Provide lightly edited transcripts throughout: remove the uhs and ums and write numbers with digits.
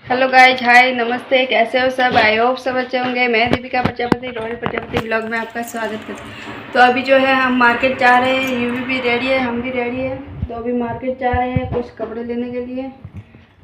Hello guys, हाय, नमस्ते। कैसे हो सब? आई होप सब अच्छे होंगे। मैं दीपिका प्रजापति, रॉयल प्रजापति ब्लॉग में आपका स्वागत करती हूँ। तो अभी जो है हम मार्केट जा रहे हैं। यूवी भी रेडी है, हम भी रेडी है। तो अभी मार्केट जा रहे हैं कुछ कपड़े लेने के लिए।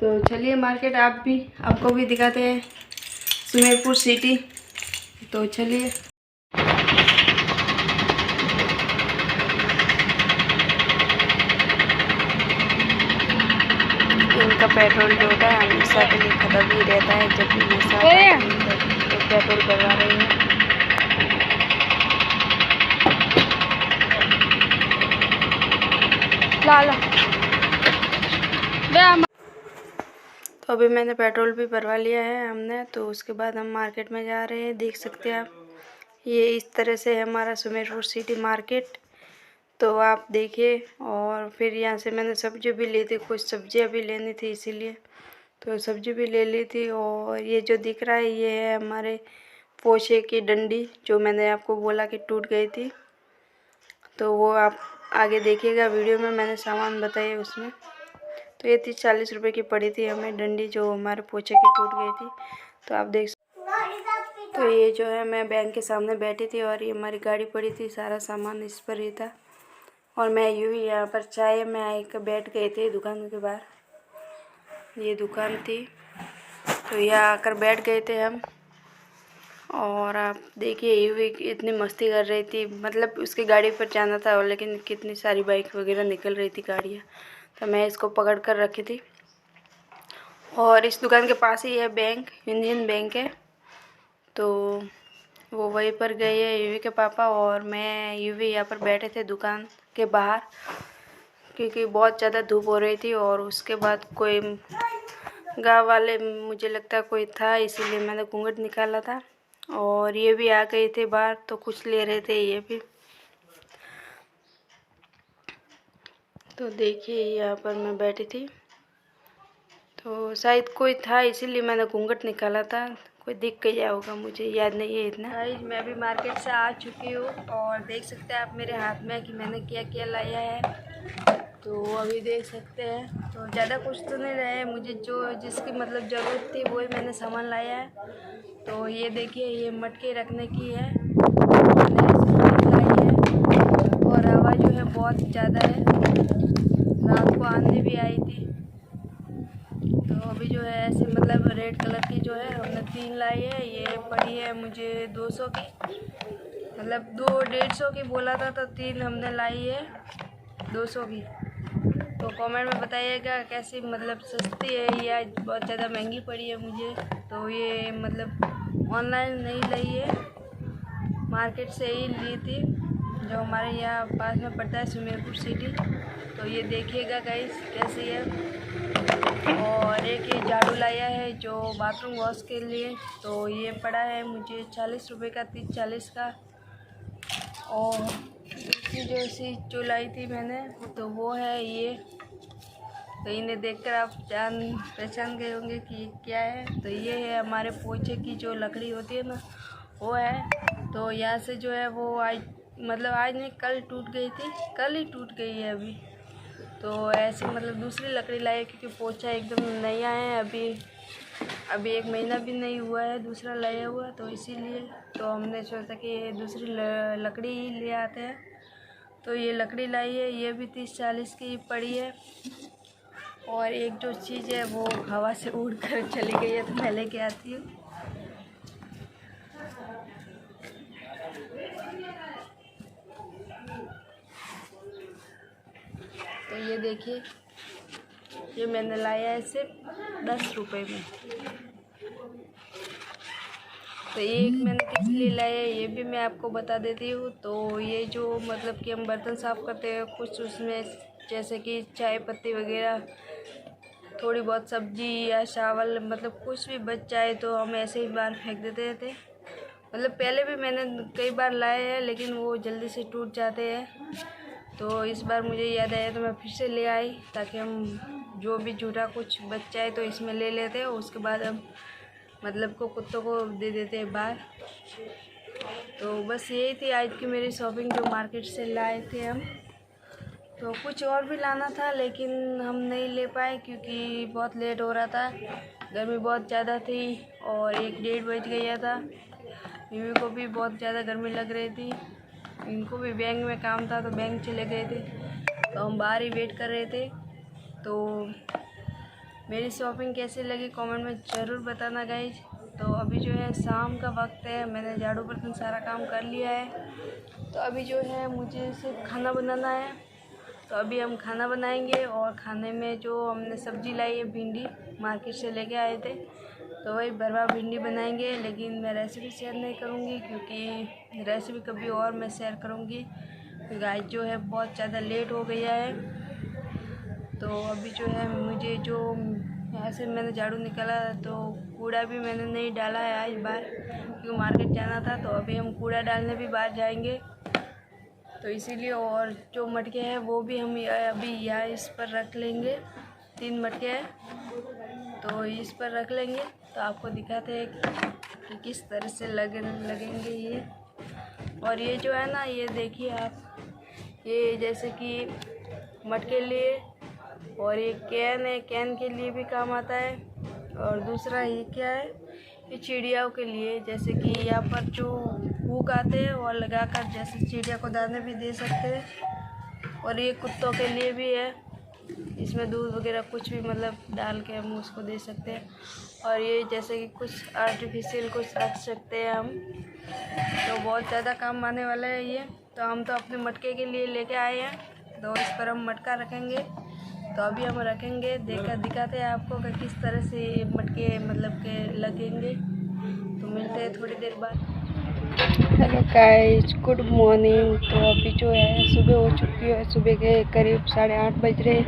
तो चलिए मार्केट आपको भी दिखाते हैं सुमेरपुर सिटी। तो चलिए। इनका पेट्रोल जो होता है हमेशा के लिए खत्म ही रहता है। जब भी नशा तो पेट्रोल करवा रहे हैं। तो अभी मैंने पेट्रोल भी भरवा लिया है हमने। तो उसके बाद हम मार्केट में जा रहे हैं। देख सकते हैं आप, ये इस तरह से है हमारा सुमेरपुर सिटी मार्केट। तो आप देखिए। और फिर यहाँ से मैंने सब्जी भी ली थी, कुछ सब्जियाँ भी लेनी थी इसीलिए तो सब्जी भी ले ली थी। और ये जो दिख रहा है ये है हमारे पोछे की डंडी, जो मैंने आपको बोला कि टूट गई थी। तो वो आप आगे देखिएगा वीडियो में, मैंने सामान बताया उसमें। तो ये 30-40 रुपए की पड़ी थी हमें डंडी, जो हमारे पोछे की टूट गई थी। तो आप देख। तो ये जो है मैं बैंक के सामने बैठी थी और ये हमारी गाड़ी पड़ी थी, सारा सामान इस पर ही था। और मैं यूँ ही यहाँ पर चाय में एक बैठ गए थे दुकान के बाहर, ये दुकान थी। तो यहाँ आकर बैठ गए थे हम। और आप देखिए यूँ ही इतनी मस्ती कर रही थी, मतलब उसकी गाड़ी पर जाना था लेकिन कितनी सारी बाइक वगैरह निकल रही थी गाड़ियाँ। तो मैं इसको पकड़ कर रखी थी। और इस दुकान के पास ही है बैंक, यूनियन बैंक है। तो वो वहीं पर गए हैं यूवी के पापा, और मैं यूवी यहाँ पर बैठे थे दुकान के बाहर, क्योंकि बहुत ज़्यादा धूप हो रही थी। और उसके बाद कोई गाँव वाले, मुझे लगता है कोई था, इसीलिए मैंने घूंघट निकाला था। और ये भी आ गए थे बाहर, तो कुछ ले रहे थे ये भी। तो देखिए यहाँ पर मैं बैठी थी, तो शायद कोई था इसीलिए मैंने घूंघट निकाला था। कोई दिख गया होगा, मुझे याद नहीं है इतना। गाइस, मैं भी मार्केट से आ चुकी हूँ और देख सकते हैं आप मेरे हाथ में कि मैंने क्या क्या लाया है। तो अभी देख सकते हैं, तो ज़्यादा कुछ तो नहीं रहे, मुझे जो जिसकी मतलब ज़रूरत थी वही मैंने सामान लाया है। तो ये देखिए, ये मटके रखने की है, मैंने ऐसे लाई है। और हवा जो है बहुत ज़्यादा है, रात को आंधी भी आई थी। तो अभी जो है ऐसे मतलब रेड कलर की जो है हमने 3 लाई है। ये पड़ी है मुझे 200 की, मतलब 200-150 की बोला था, तो 3 हमने लाई है 200 की। तो कमेंट में बताइएगा कैसी, मतलब सस्ती है या बहुत ज़्यादा महंगी पड़ी है मुझे। तो ये मतलब ऑनलाइन नहीं ली है, मार्केट से ही ली थी, जो हमारे यहाँ पास में पड़ता है सुमेरपुर सिटी। तो ये देखिएगा गाइस कैसी है। और एक ये झाड़ू लाया है जो बाथरूम वॉश के लिए, तो ये पड़ा है मुझे 40 रुपये का, 30-40 का। और दूसरी जो लाई थी मैंने, तो वो है ये। तो इन्हें देखकर आप पहचान गए होंगे कि क्या है। तो ये है हमारे पोछे की जो लकड़ी होती है ना, वो है। तो यहाँ से जो है वो आज, मतलब आज नहीं, कल टूट गई थी, कल ही टूट गई है अभी। तो ऐसे मतलब दूसरी लकड़ी लाई, क्योंकि पोछा एकदम नया है, अभी 1 महीना भी नहीं हुआ है दूसरा लाया हुआ, तो इसीलिए तो हमने सोचा कि दूसरी लकड़ी ही ले आते हैं। तो ये लकड़ी लाई है, ये भी 30-40 की पड़ी है। और एक जो चीज़ है वो हवा से उड़ कर चली गई है, तो मैं लेके आती हूँ। तो ये देखिए, ये मैंने लाया है सिर्फ 10 रुपये में। तो एक मैंने किस लिए लाया है ये भी मैं आपको बता देती हूँ। तो ये जो मतलब कि हम बर्तन साफ़ करते हैं, कुछ उसमें जैसे कि चाय पत्ती वगैरह, थोड़ी बहुत सब्जी या चावल, मतलब कुछ भी बच जाए तो हम ऐसे ही बाहर फेंक देते थे। मतलब पहले भी मैंने कई बार लाए हैं, लेकिन वो जल्दी से टूट जाते हैं। तो इस बार मुझे याद आया तो मैं फिर से ले आई, ताकि हम जो भी जूठा कुछ बच जाए तो इसमें ले लेते हैं। उसके बाद हम मतलब को कुत्तों को दे देते हैं बाहर। तो बस यही थी आज की मेरी शॉपिंग, जो मार्केट से लाए थे हम। तो कुछ और भी लाना था लेकिन हम नहीं ले पाए, क्योंकि बहुत लेट हो रहा था। गर्मी बहुत ज़्यादा थी और 1-1:30 बज गया था। मम्मी को भी बहुत ज़्यादा गर्मी लग रही थी, इनको भी बैंक में काम था तो बैंक चले गए थे, तो हम बाहर ही वेट कर रहे थे। तो मेरी शॉपिंग कैसी लगी कमेंट में ज़रूर बताना गाइज। तो अभी जो है शाम का वक्त है, मैंने झाड़ू बर्तन सारा काम कर लिया है। तो अभी जो है मुझे सिर्फ खाना बनाना है, तो अभी हम खाना बनाएंगे। और खाने में जो हमने सब्ज़ी लाई है, भिंडी मार्केट से लेके आए थे, तो वही भरवा भिंडी बनाएंगे। लेकिन मैं रेसिपी शेयर नहीं करूँगी, क्योंकि रेसिपी कभी और मैं शेयर करूँगी। गाइस जो है बहुत ज़्यादा लेट हो गया है, तो अभी जो है मुझे जो यहाँ से मैंने झाड़ू निकाला तो कूड़ा भी मैंने नहीं डाला है आज बाहर, क्योंकि मार्केट जाना था। तो अभी हम कूड़ा डालने भी बाहर जाएंगे, तो इसीलिए। और जो मटके हैं वो भी हम अभी यहाँ इस पर रख लेंगे। 3 मटके हैं, तो इस पर रख लेंगे। तो आपको दिखाते हैं कि किस तरह से लगेंगे ये। और ये जो है ना, ये देखिए आप, ये जैसे कि मटके लिए, और ये कैन है, कैन के लिए भी काम आता है। और दूसरा ये क्या है, ये चिड़ियाओं के लिए, जैसे कि यहाँ पर जो हुक आते हैं और लगाकर जैसे चिड़िया को दाने भी दे सकते हैं। और ये कुत्तों के लिए भी है, इसमें दूध वगैरह कुछ भी मतलब डाल के हम उसको दे सकते हैं। और ये जैसे कि कुछ आर्टिफिशियल कुछ रख सकते हैं हम, तो बहुत ज़्यादा काम आने वाला है ये। तो हम तो अपने मटके के लिए लेके आए हैं, तो इस पर हम मटका रखेंगे। तो अभी हम रखेंगे, दिखाते हैं आपको कि किस तरह से ये मटके मतलब के लगेंगे। तो मिलते हैं थोड़ी देर बाद। Hello guys, good morning. तो अभी जो है सुबह हो चुकी है, सुबह के करीब 8:30 बज रहे।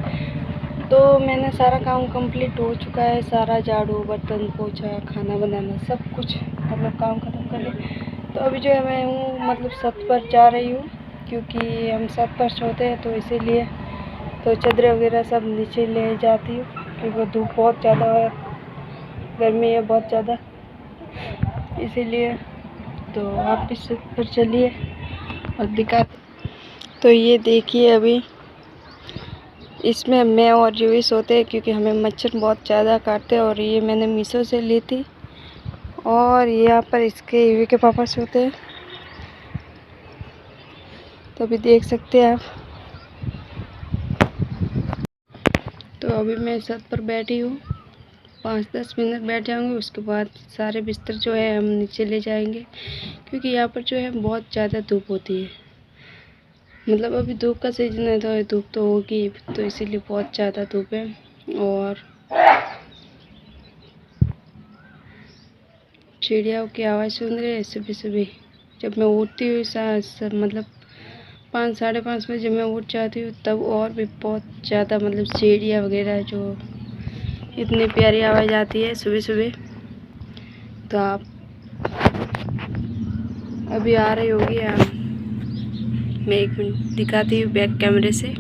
तो मैंने सारा काम कंप्लीट हो चुका है, सारा झाड़ू बर्तन पोछा खाना बनाना सब कुछ मतलब काम ख़त्म कर लिया। तो अभी जो है मैं हूँ मतलब छत पर जा रही हूँ, क्योंकि हम छत पर सोते हैं, तो इसीलिए तो चादरें वगैरह सब नीचे ले जाती हूँ, क्योंकि धूप बहुत ज़्यादा है, गर्मी है बहुत ज़्यादा, इसीलिए। तो आप इस छत पर चलिए और दिखाते। तो ये देखिए, अभी इसमें मैं और यूवी सोते हैं, क्योंकि हमें मच्छर बहुत ज़्यादा काटते हैं। और ये मैंने मीशो से ली थी। और यहाँ पर इसके यूवी के पापा सोते हैं, तो अभी देख सकते हैं आप। तो अभी मैं छत पर बैठी हूँ, 5-10 मिनट बैठ जाऊँगी, उसके बाद सारे बिस्तर जो है हम नीचे ले जाएंगे, क्योंकि यहाँ पर जो है बहुत ज़्यादा धूप होती है। मतलब अभी धूप का सीजन है, तो धूप तो होगी, तो इसीलिए बहुत ज़्यादा धूप है। और चिड़ियाओं की आवाज़ सुन रहे हैं सुबह सुबह। जब मैं उठती हूँ मतलब 5-5:30 बजे मैं उठ जाती हूँ, तब और भी बहुत ज़्यादा मतलब चिड़िया वगैरह जो इतनी प्यारी आवाज़ आती है सुबह सुबह। तो आप अभी आ रही होगी, मैं 1 मिनट दिखाती हूँ बैक कैमरे से।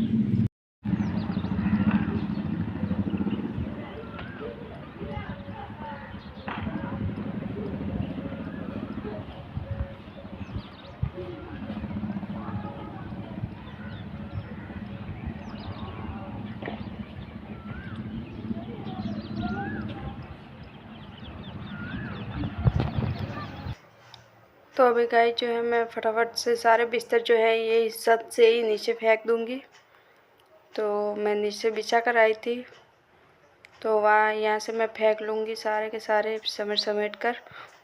तो अभी गाइस जो है मैं फटाफट से सारे बिस्तर जो है ये छत से ही नीचे फेंक दूँगी। तो मैं नीचे बिछा कर आई थी, तो वहाँ यहाँ से मैं फेंक लूँगी सारे के सारे समेट कर।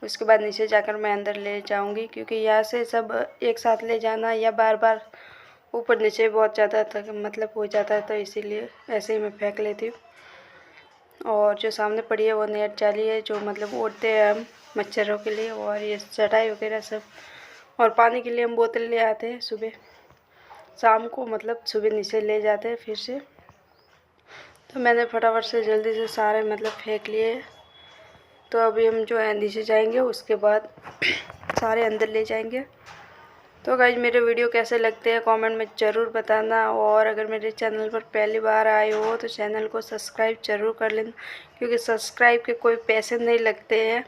उसके बाद नीचे जाकर मैं अंदर ले जाऊँगी, क्योंकि यहाँ से सब एक साथ ले जाना या बार बार ऊपर नीचे बहुत ज़्यादा मतलब हो जाता है, तो इसीलिए ऐसे ही मैं फेंक लेती हूँ। और जो सामने पड़ी है वो नेट जाली है, जो मतलब ओढ़ते हैं हम मच्छरों के लिए। और ये चटाई वगैरह सब, और पानी के लिए हम बोतल ले आते हैं सुबह शाम को, मतलब सुबह नीचे ले जाते हैं फिर से। तो मैंने फटाफट से जल्दी से सारे मतलब फेंक लिए। तो अभी हम जो है नीचे जाएंगे, उसके बाद सारे अंदर ले जाएंगे। तो गाइज मेरे वीडियो कैसे लगते हैं कमेंट में ज़रूर बताना। और अगर मेरे चैनल पर पहली बार आए हो तो चैनल को सब्सक्राइब ज़रूर कर लेना, क्योंकि सब्सक्राइब के कोई पैसे नहीं लगते हैं,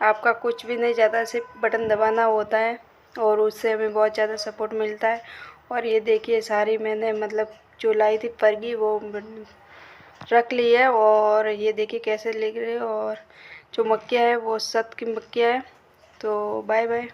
आपका कुछ भी नहीं ज़्यादा, सिर्फ बटन दबाना होता है, और उससे हमें बहुत ज़्यादा सपोर्ट मिलता है। और ये देखिए सारी मैंने मतलब जो लाई थी फर्गी, वो रख ली है। और ये देखिए कैसे लग रहे, और जो मक्खियाँ है वो सत की मक्खियाँ है। तो बाय बाय।